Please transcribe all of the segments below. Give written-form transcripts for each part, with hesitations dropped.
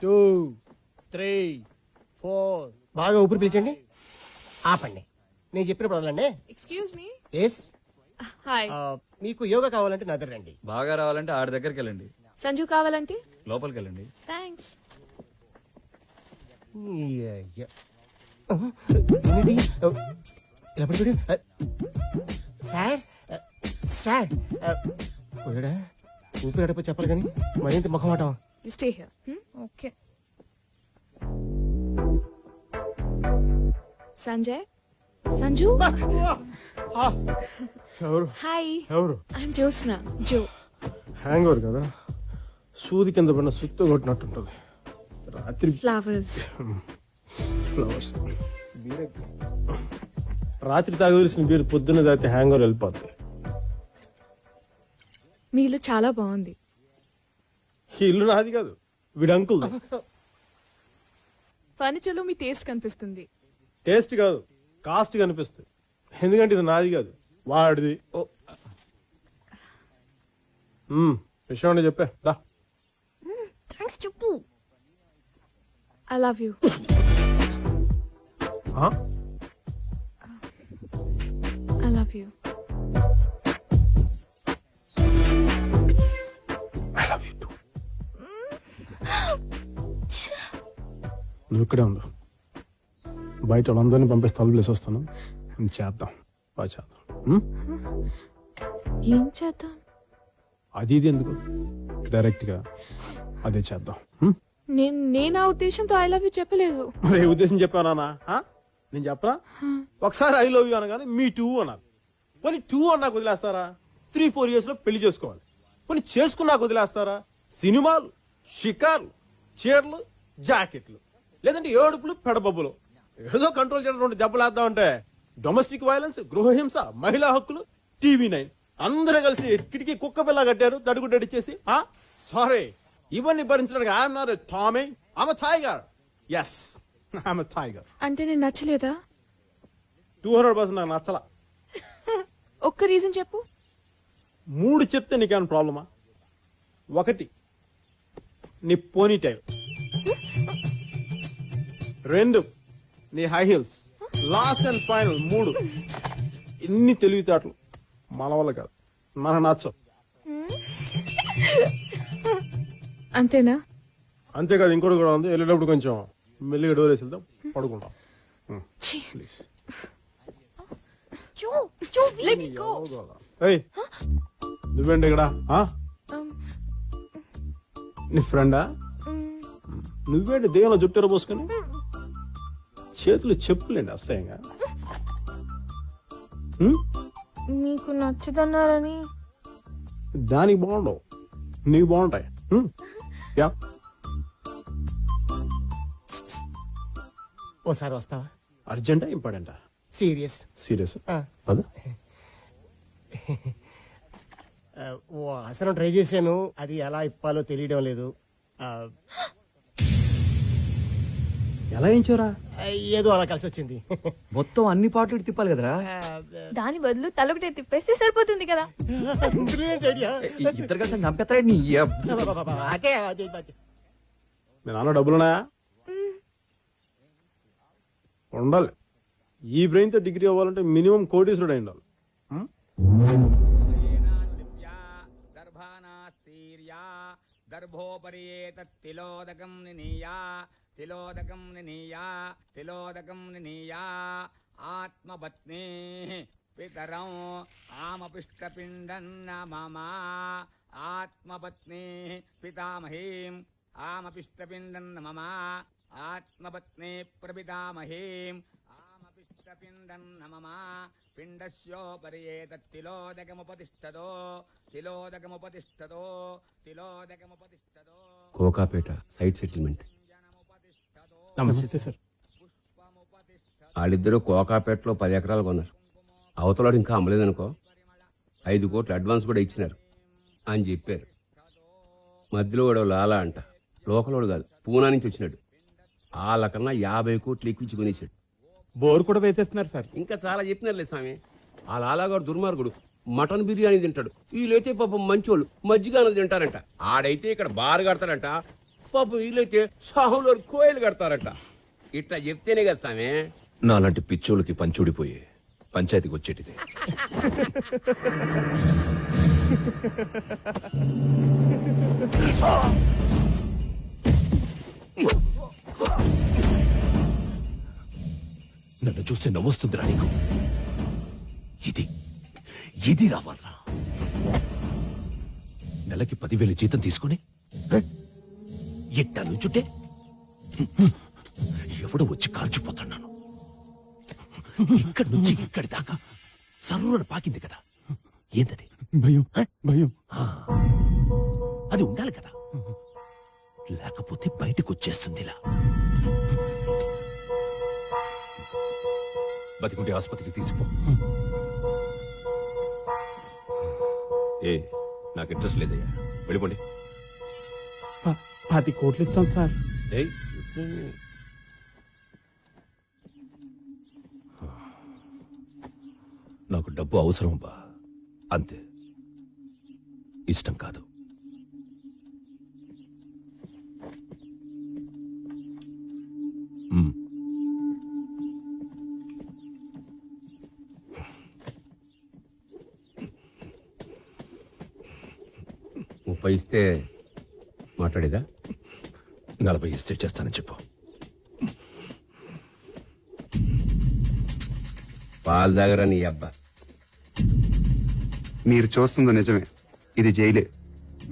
2 3 4. బాగా ఊపిరి పీల్చండి, ఆపండి. నేను చెప్పినప్పుడు వదలండి. Excuse me. ఎస్. హాయ్. మీకు యోగా కావాలంటే నా దగ్గర రండి. బాగా రావాలంటే ఆడి దగ్గరికి వెళ్ళండి. సంజు కావాలంటే లోపలికి వెళ్ళండి. థ్యాంక్స్. సార్ సార్ ఊపిరి అడప చెప్పాలి కానీ మరింత ముఖం ఆటం. You stay here. Okay. Sanjay. Sanju. ఎవరు హాయ్. ఎవరు? I'm Jyotsna. Jo. Hangover కదా, సూది కింద పడిన సుత్తు కొట్టినట్టుంటది. రాత్రి ఫ్లవర్స్. ఫ్లవర్స్ రాత్రి తాగవలసిన బీరు పొద్దున్న తాగితే హ్యాంగ్ ఓవర్ వెళ్ళిపోద్ది. మీ ఇల్లు చాలా బాగుంది. ఈ ఇల్లు నాది కాదు, వీడి అంకుల్. ఫర్నిచర్ లో మీ టేస్ట్ కనిపిస్తుంది. టేస్ట్ కాదు, కాస్ట్ కనిపిస్తుంది. ఎందుకంటే ఇది నాది కాదు, వాడిది. విషయం అంటే చెప్పే దా. థ్యాంక్స్ చెప్పు. I love you. I love you. I love you two. నువ్వు ఇక్కడే ఉండు, బయట వాళ్ళందరినీ పంపిస్తే తలుపులేసి వస్తాను. చేద్దాం, బాగా చేద్దాం. ఏం చేద్దాం? అది ఇది ఎందుకు, డైరెక్ట్ గా అదే చేద్దాం. నేను ఆ ఉద్దేశంతో ఐ లవ్ యూ చెప్పలేదు. మరి ఏ ఉద్దేశం చెప్పానా? నేను చెప్పనా? ఒకసారి ఐ లవ్ యూ అనగానే మీ టూ అన్నారు. పోనీ టూ అన్నాకు వదిలేస్తారా? 3-4 years లో పెళ్లి చేసుకోవాలి. పోనీ చేసుకున్నాకు వదిలేస్తారా? సినిమాలు, షికార్లు, చీరలు, జాకెట్లు, లేదంటే ఏడుపులు, పెడబబ్బులు, ఏదో కంట్రోల్ చేయడం 2 దెబ్బలు వేద్దామంటే డొమెస్టిక్ వైలెన్స్, గృహహింస, మహిళా హక్కులు, TV9 అందరూ కలిసి కిటికీ కుక్క పిల్ల కట్టారు దడుగుడ్డడిచ్చేసి. సారీ, ఇవన్నీ భరించడానికి I'm not a Tommy, I'm a tiger. Yes, I'm a tiger. అంటే నేను నచ్చలేదా? 200% నాకు నచ్చలా. ఒక్క రీజన్ చెప్పు. 3 చెప్తే నీకేమైనా ప్రాబ్లమా? 1, నీ పోనీ టైల్. 2, నీ high heels. Last and final 3, ఎన్ని తెలివితేటలు మన వల్ల కాదు, మన నచ్చవు. అంతేనా? అంతేకాదు, ఇంకోటి కూడా ఉంది. వెళ్ళేటప్పుడు కొంచెం మెల్లిగా డోర్ వేసి వెళ్దాం, పడుకుంటాం. ప్లీజ్. నువ్వేంటి ఇక్కడ? నీ ఫ్రెండా? నువ్వేంటి దేవంలో జుట్టెర పోసుకొని? చేతులు చెప్పులేండి అసహ్యంగా. మీకు నచ్చదన్నారని. దానికి బాగుండవు, నీకు బాగుంటాయి. యా, ఓసారి వస్తావా? అర్జెంటా ఇంపార్టెంటా? సీరియస్. సీరియస్. ఓ అసలు ట్రై చేశాను, అది ఎలా ఇప్పాలో తెలియడం లేదు. ఎలా ఏంచారా? ఏదో అలా కలిసి వచ్చింది. మొత్తం అన్ని పాటలు తిప్పాలి కదరా. దాని బదులు తలొకటే తిప్పేస్తే సరిపోతుంది కదా. ఇద్దరు కలిసి చంపేస్తారా? మీ నాన్న డబ్బులున్నాయా? ఉండాలి. ఈ బ్రెయిన్ తో డిగ్రీ అవ్వాలంటే మినిమం కోటీశ్వరుడు అయి ఉండాలి. తిలోదకం నినీయా తిలోదకం నినీయా తిలోదకం నినీయా ఆత్మపత్ని పితరం ఆమపిష్టపిండన్న మమ ఆత్మపత్ని పితామహీం ఆమపిష్టపిండన్న మమ ఆత్మపత్ని ప్రపితామహీం ఆమపిష్టపిండన్న మమ పిండస్యోపరి ఏతత్తిలోదకముపతిష్టదో తిలోదకముపతిష్టదో తిలోదకముపతిష్టదో. Kokapet site settlement. నమస్తే సార్. వాళ్ళిద్దరూ కోకాపేటలో 10 ఎకరాలు కొన్నారు. అవతలాడు ఇంకా అమ్మలేదనుకో, 5 కోట్లు అడ్వాన్స్ కూడా ఇచ్చినారు అని చెప్పారు. మధ్యలో వాడు లాలా అంట, లోకలోడు కాదు, పూనా నుంచి వచ్చినాడు. వాళ్ళకన్నా 50 కోట్లు ఎక్కువ కొనేసాడు. బోర్ కూడా వేసేస్తున్నారు సార్. ఇంకా చాలా చెప్పినారులే స్వామి. ఆ లాలాగాడు దుర్మార్గుడు, మటన్ బిర్యానీ తింటాడు. వీళ్ళైతే పాపం మంచోళ్ళు మజ్జిగ అన్నది తింటారంట. ఆడైతే ఇక్కడ బార్ కడతాడంట, పాపం వీలైతే సాహులో కోయిలు కడతారట. ఇట్లా చెప్తేనే కదా సామే. నాలాంటి పిచ్చోళ్ళకి పంచూడిపోయి పంచాయతీకి వచ్చేటిది. నన్ను చూస్తే నవ్వొస్తుందిరా నీకు? ఇది ఇది రావాలా? నెలకి 10,000 జీతం తీసుకుని ఇట్టా నుంచుంటే ఎవడు వచ్చి కాల్చిపోతున్నాను. ఇక్కడి నుంచి ఇక్కడి దాకా సర్రున పాకింది కదా, ఏంటది? భయం భయం. అది ఉండాలి కదా, లేకపోతే బయటకు వచ్చేస్తుంది ఇలా. బతికుంటే ఆసుపత్రికి తీసిపో. ఏ నాకు ఇంట్రెస్ట్ లేదయ్యా, వెళ్ళిపోండి. 10 కోట్లు ఇస్తాం సార్. ఏయ్, నాకు డబ్బు అవసరం బా, అంతే, ఇష్టం కాదు. మ్. 30 ఇస్తే మాట్లాడేదా? 40 ఇస్తే చేస్తానని చెప్పు. పాలు దగ్గర నీ అబ్బా. మీరు చూస్తుంది నిజమే, ఇది జైలే.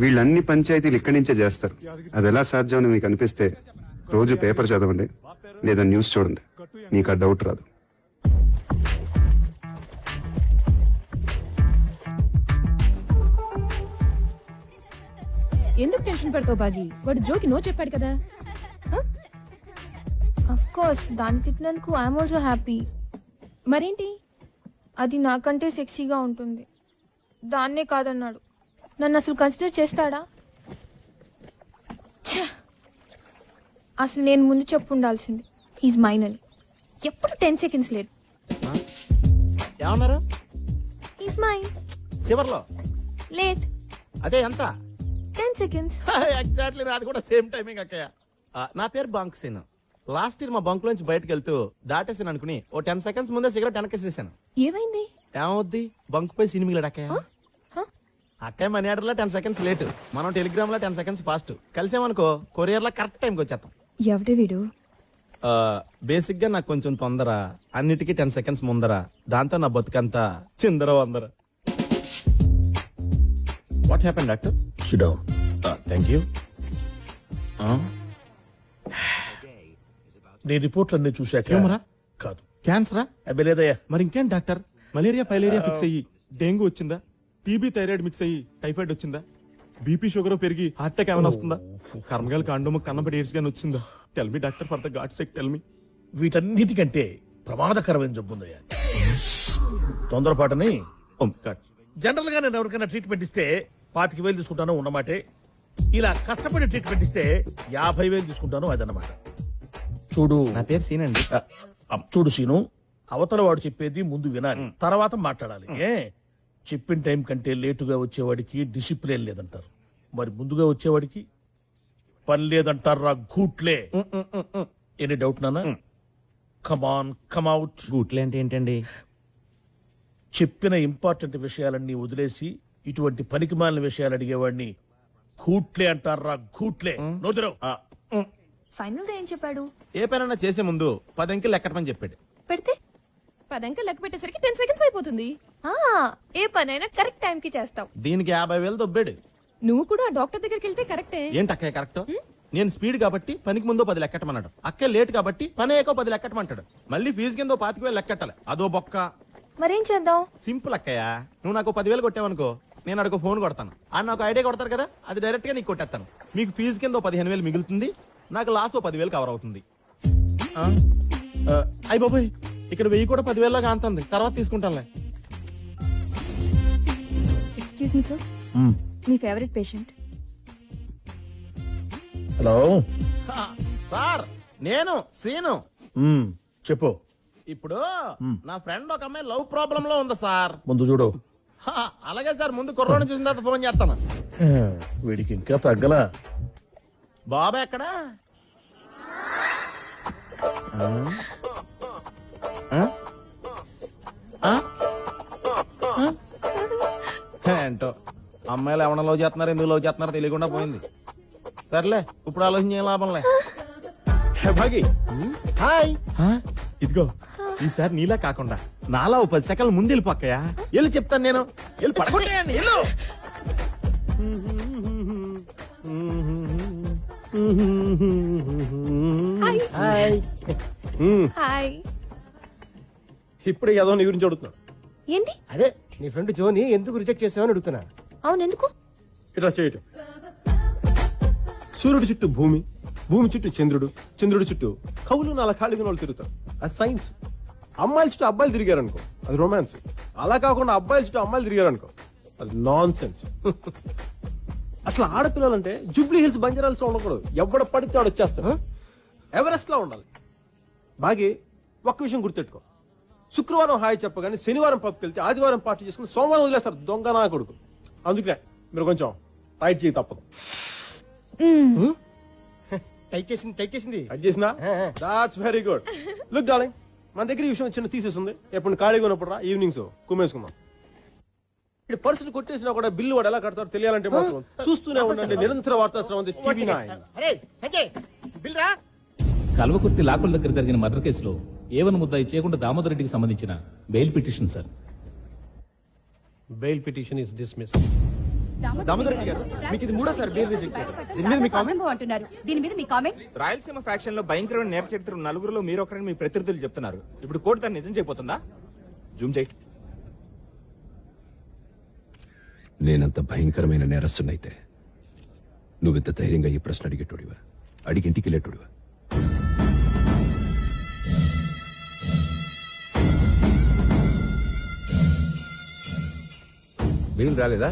వీళ్ళన్ని పంచాయతీలు ఇక్కడి నుంచే చేస్తారు. అది ఎలా సాధ్యమని మీకు అనిపిస్తే రోజు పేపర్ చదవండి, లేదా న్యూస్ చూడండి, మీకు ఆ డౌట్ రాదు. ఎందుకు టెన్షన్ పడతావు బాగి? వాడు జోకి నో చెప్పాడు కదా. అఫ్ కోర్స్ దాన్ని తిట్టినందుకు ఐఎమ్ ఆల్సో హ్యాపీ. మరేంటి? అది నాకంటే సెక్సీగా ఉంటుంది. దాన్నే కాదన్నాడు. నన్ను అసలు కన్సిడర్ చేస్తాడా? ఛ! అసలు నేను ముందు చెప్పు ఉండాల్సింది హీజ్ మైన్ అని. ఎప్పుడు 10 seconds లేట్. ఏమన్నారు? He's mine. చివర్లో లేట్ అదే ఎంత? 10 seconds. ఎగ్జాక్ట్లీ, నాది కూడా సేమ్ టైమింగ్ అక్కయ్య. నా పేరు బంక్ సీన్. లాస్ట్ ఇయర్ మా బంక్ లోంచి బయటకు వెళ్తూ దాటేసాను అనుకుని ఓ 10 seconds ముందే సిగరెట్ వెనకేసేసాను. ఏమైంది? ఏమవుద్ది, బంక్ పై సినిమిలాడు అక్కయ్య. అక్కయ్య మనీ ఆర్డర్ లో 10 seconds లేట్, మనం టెలిగ్రామ్ లో 10 seconds ఫాస్ట్. కలిసామనుకో కొరియర్ లో కరెక్ట్ టైంకి వచ్చేస్తాం. ఎవడే వీడు? బేసిక్ గా నాకు కొంచెం తొందర, అన్నిటికీ 10 seconds ముందర. దాంతో నా బతుకంతా చిందర వందర. What happen doctor? Thank you. నీ రిపోర్ట్లన్నీ చూశాక ఏమరా? కాదు, క్యాన్సరా? అబ్బే లేదయ్యా. మరి ఇంకేం డాక్టర్? మలేరియా ఫైలేరియా ఫిక్స్ అయ్యి డెంగ్యూ వచ్చిందా? టీబీ థైరాయిడ్ మిక్స్ అయ్యి టైఫాయిడ్ వచ్చిందా? బీపీ షుగర్ పెరిగి హార్ట్ అటాక్ ఏమైనా వస్తుందా? కర్మగాలి కాండము కన్నబడి ఎయిడ్స్ గాని వచ్చిందా? Tell me doctor, for the God sake tell me. వీటన్నిటికంటే ప్రమాదకరమైన జబ్బు ఉందయ్యా, తొందరపాటుని. జనరల్ గా నేను ఎవరికైనా ట్రీట్మెంట్ ఇస్తే 25,000 తీసుకుంటాను ఉన్నమాటే. ఇలా కష్టపడి ట్రీట్మెంట్ ఇస్తే 50,000 తీసుకుంటాను, అదన్నమాట. చూడు, నా పేరు సీన్ అండి. చూడు సీను, అవతల వాడు చెప్పేది ముందు వినాలి, తర్వాత మాట్లాడాలి. చెప్పిన టైం కంటే లేటుగా వచ్చేవాడికి డిసిప్లిన్ లేదంటారు, మరి ముందుగా వచ్చేవాడికి పని లేదంటారు. రా గూట్లే. ఎనీ డౌట్ నానా? కమాన్ కమ్అట్. గూట్లే అంటే ఏంటండి? చెప్పిన ఇంపార్టెంట్ విషయాలన్నీ వదిలేసి ఇటువంటి పనికిమాలిన విషయాలు అడిగేవాడిని గూట్లే అంటారు. రా గూట్లే. నోదరు. ఫైనల్ గా ఏం చెప్పాడు? ఏ పనైనా చేసే ముందు 10 అంకెలు లెక్కటమని చెప్పాడు. పెడితే 10 అంకెలు లెక్క పెట్టేసరికి 10 seconds అయిపోతుంది. ఏ పనైనా కరెక్ట్ టైం కి చేస్తావు. దీనికి 50,000 దొబ్బాడు. నువ్వు కూడా డాక్టర్ దగ్గరికి వెళ్తే కరెక్టే. ఏంటి అక్కయ్య కరెక్ట్? నేను స్పీడ్ కాబట్టి పనికి ముందు 10 లెక్కటమన్నాడు. అక్క లేట్ కాబట్టి పని అయ్యాకో 10 లెక్కటమంటాడు. మళ్ళీ ఫీజు కింద 25,000 లెక్కట్టాలి. అదో బొక్క. మరేం చేద్దాం? సింపుల్ అక్కయ్య, నువ్వు నాకు 10,000 కొట్టావనుకో, నేను అడుగు ఫోన్ కొడతాను. ఆయన నాకు ఐడియా కొడతారు కదా, అది డైరెక్ట్ గా నీకు కొట్టేస్తాను. మీకు ఫీజు కింద 15,000 మిగులుతుంది, నాకు లాస్ట్ 10,000 కవర్ అవుతుంది. అయ్య బాబోయ్, ఇక్కడ 1000 కూడా 10,000 లాగా అంతుంది, తర్వాత తీసుకుంటానులే. ఎక్స్క్యూజ్ మీ సార్, మీ ఫేవరెట్ పేషెంట్. హలో సార్, నేను సీను. చెప్పు. ఇప్పుడు నా ఫ్రెండ్ ఒక అమ్మాయి లవ్ ప్రాబ్లం లో ఉంది సార్. ముందు చూడు. అలాగే సార్, ముందు కుర్రోని చూసిన తర్వాత ఫోన్ చేస్తాను. వీడికి ఇంకా తగ్గలా. బాబా ఎక్కడా? ఏంటో అమ్మాయిలు ఎవడ లవ్ చేస్తున్నారు, ఎందుకు లవ్ చేస్తున్నారో తెలియకుండా పోయింది. సర్లే, ఇప్పుడు ఆలోచన ఏం లాభంలే. భాగి హాయ్. ఇదిగో ఈసారి నీలా కాకుండా నాలా 10 సెకండ్ల ముందు వెళ్ళిపోక్కయా. వెళ్ళి చెప్తాను నేను. వెళ్ళి పడగొట్టేయండి. వెళ్ళు. హాయ్. ఇప్పుడే ఏదో నీ గురించి అడుగుతున్నాను. ఏంటి? అదే నీ ఫ్రెండ్ జోని ఎందుకు రిజెక్ట్ చేసావని అడుగుతున్నా. అవును, ఎందుకు? ఇట్లా చేయటం. సూర్యుడు చుట్టూ భూమి, భూమి చుట్టూ చంద్రుడు, చంద్రుడి చుట్టూ కవులు 4 ఖాళీగా వాళ్ళు తిరుగుతారు. అది సైన్స్. అమ్మాయిల చుట్టూ అబ్బాయిలు తిరిగారనుకో అది రొమాన్స్. అలా కాకుండా అబ్బాయిల చుట్టూ అమ్మాయిలు తిరిగారనుకో అది నాన్ సెన్స్. అసలు ఆడపిల్లలంటే జూబ్లీ హిల్స్ బంజారాల్స్ ఉండకూడదు. ఎవడ పడితే వాడు వచ్చేస్తాడు. ఎవరెస్ట్ లా ఉండాలి. బాగి ఒక్క విషయం గుర్తెట్టుకో, శుక్రవారం హాయి చెప్పగానే శనివారం పబ్కి వెళ్తే ఆదివారం పార్టీ చేసుకుని సోమవారం వదిలేస్తారు. దొంగ నా కొడుకు. అందుకనే మీరు కొంచెం టైట్ చేయి తప్పదు. టైట్ చేసింది టైట్ చేసిందా? That's very good. Look darling, మన దగ్గర ఈ విషయం చిన్న తీసేస్తుంది. ఎప్పుడు ఖాళీగా ఉన్నప్పుడు రా, ఈవినింగ్స్ కుమ్మేసుకుందాం. ఇక్కడ పర్సులు కొట్టేసినా కూడా బిల్లు వాడు ఎలా కడతారో తెలియాలంటే మాత్రం చూస్తూనే ఉండండి. నిరంతర వార్తాశ్రవం టీవీ 9. కల్వకుర్తి లాకుల దగ్గర జరిగిన మర్డర్ కేసులో ఏవన్ ముద్దాయి చేయకుండా దామోదర్ రెడ్డికి సంబంధించిన bail petition sir. Bail petition is dismiss. Damodar Reddy గారు, మీకు ఇది 3వ సారి బెయిల్ రిజెక్ట్ చేశారు. దీని మీద మీ కామెంట్ అంటున్నారు. దీని మీద మీ కామెంట్? రాయలసీమ ఫ్యాక్షన్ లో భయంకరమైన నేర చరిత్ర నలుగురులో మీరు ఒకరిని మీ ప్రతినిధులు చెప్తున్నారు. ఇప్పుడు కోర్టు దాన్ని నిజం చేయబోతుందా? జూమ్ చేయి. నేనంత భయంకరమైన నేరస్తున్నైతే నువ్వింత ధైర్యంగా ఈ ప్రశ్న అడిగేటోడివా? అడిగి ఇంటికి వెళ్ళేటోడివా? బెయిల్ రాలేదా?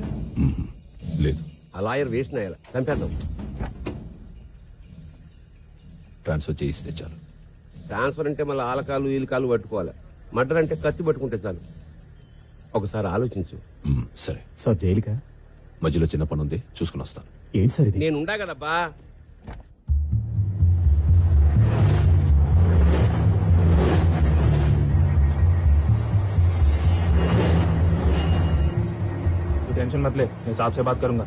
లేదు. ఆ లాయర్ వేస్ట్ నాయాల చంపేద్దాం. ట్రాన్స్ఫర్ చేయిస్తే చాలు. ట్రాన్స్ఫర్ అంటే మళ్ళీ ఆలకాలు ఈలకాలు పట్టుకోవాలి. మర్డర్ అంటే కత్తి పట్టుకుంటే చాలు. ఒకసారి ఆలోచించు. సరే సార్ జైలుకా? మధ్యలో చిన్న పని ఉంది, చూసుకుని వస్తాను. ఏంటి సార్ ఇది? నేను ఉండా కదబ్బా. टेंशन मत ले, मैं साहब से बात करूंगा.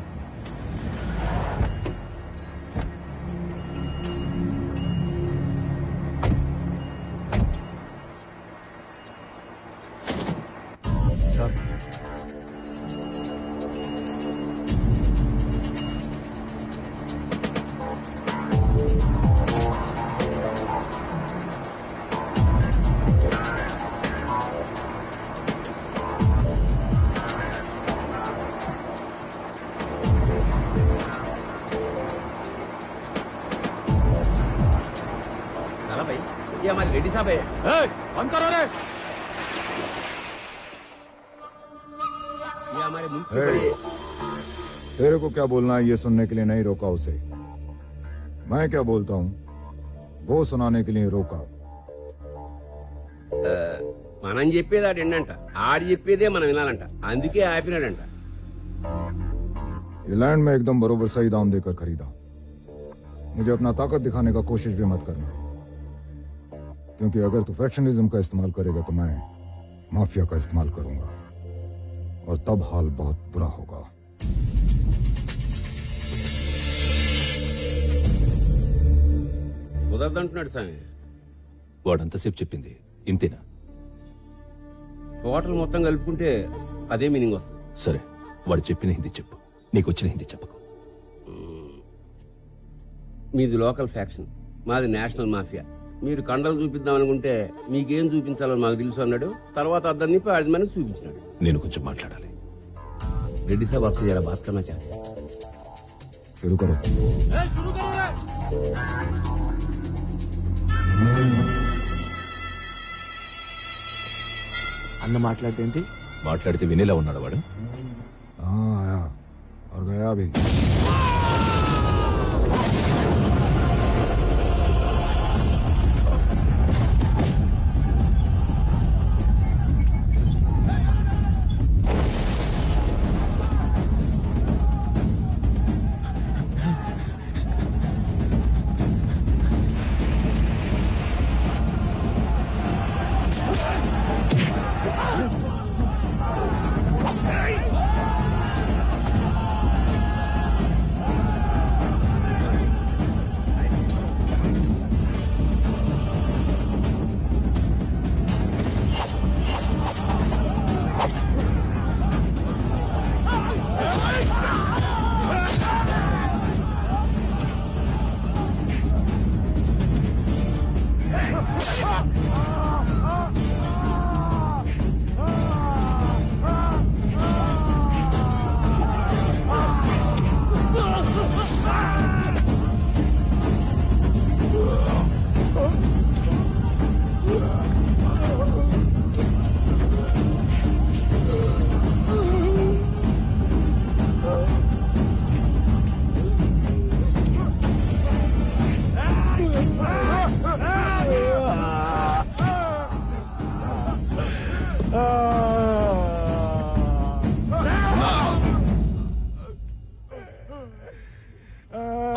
ये हमारे लेडी साहब है. बंद करो रे. ये हमारे मुल्क के बड़े. तेरे को क्या बोलना है ये सुनने के लिए नहीं रोका उसे. मैं क्या बोलता हूँ वो सुनाने के लिए रोका. మనం చెప్పేది ఆడు ఏంటంట, ఆడు చెప్పేదే మనం వినాలంట. అందుకే ఆపినాడంట. ये लैंड में एकदम बरोबर सही दाम देकर खरीदा. मुझे अपना ताकत दिखाने का कोशिश भी मत करना, क्योंकि अगर तू फैक्शनिज्म का इस्तेमाल करेगा तो मैं माफिया का इस्तेमाल करूंगा और तब हाल बहुत बुरा होगा. కుదరదంటున్నాడు స్వామి. వాడంతసేపు చెప్పింది ఇంతేనా? టోటల్ మొత్తం కలుపుకుంటే అదే మీనింగ్ వస్తుంది. సరే, వాడు చెప్పిన హిందీ చెప్పు, నీకు వచ్చిన హిందీ చెప్పకు. మీది లోకల్ ఫ్యాక్షన్, మాది నేషనల్ మాఫియా. మీరు కండలు చూపిద్దాం అనుకుంటే మీకేం చూపించాలో మాకు తెలుసు అన్నాడు. తర్వాత అద్దరిని ఆడి మనకు చూపించినాడు. నేను కొంచెం మాట్లాడాలి. రెడ్డి సాబ్ आपसे जरा बात करना चाहते हैं. शुरू करो. అన్న మాట్లాడేంటి? మాట్లాడితే వినేలా ఉన్నాడు వాడు. हाँ आया और गया भी.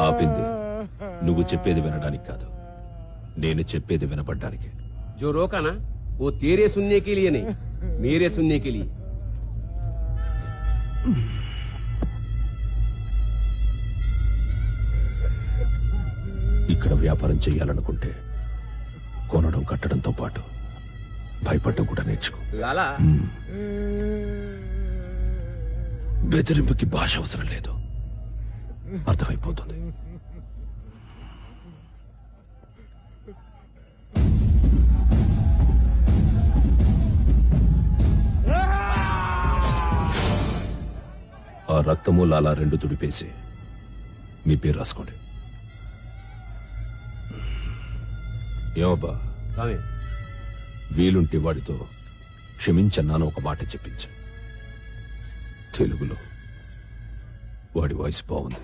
ఆపింది నువ్వు చెప్పేది వినడానికి కాదు, నేను చెప్పేది వినపడ్డానికి. जो रोका ना वो तेरे सुनने के लिए नहीं, मेरे सुनने के लिए. ఇక్కడ వ్యాపారం చేయాలనుకుంటే కొనడం కట్టడంతో పాటు భయపడడం కూడా నేర్చుకో. लाला బెదిరింపుకి భాష అవసరం లేదు, అర్థమైపోతుంది. ఆ రక్తము లాలా రెండు తుడిపేసి మీ పేరు రాసుకోండి. ఏమబ్బా स्वामी వీలుంటే వాడితో క్షమించన్నాను ఒక మాట చెప్పించు. తెలుగులో వాడి వాయిస్ బాగుంది.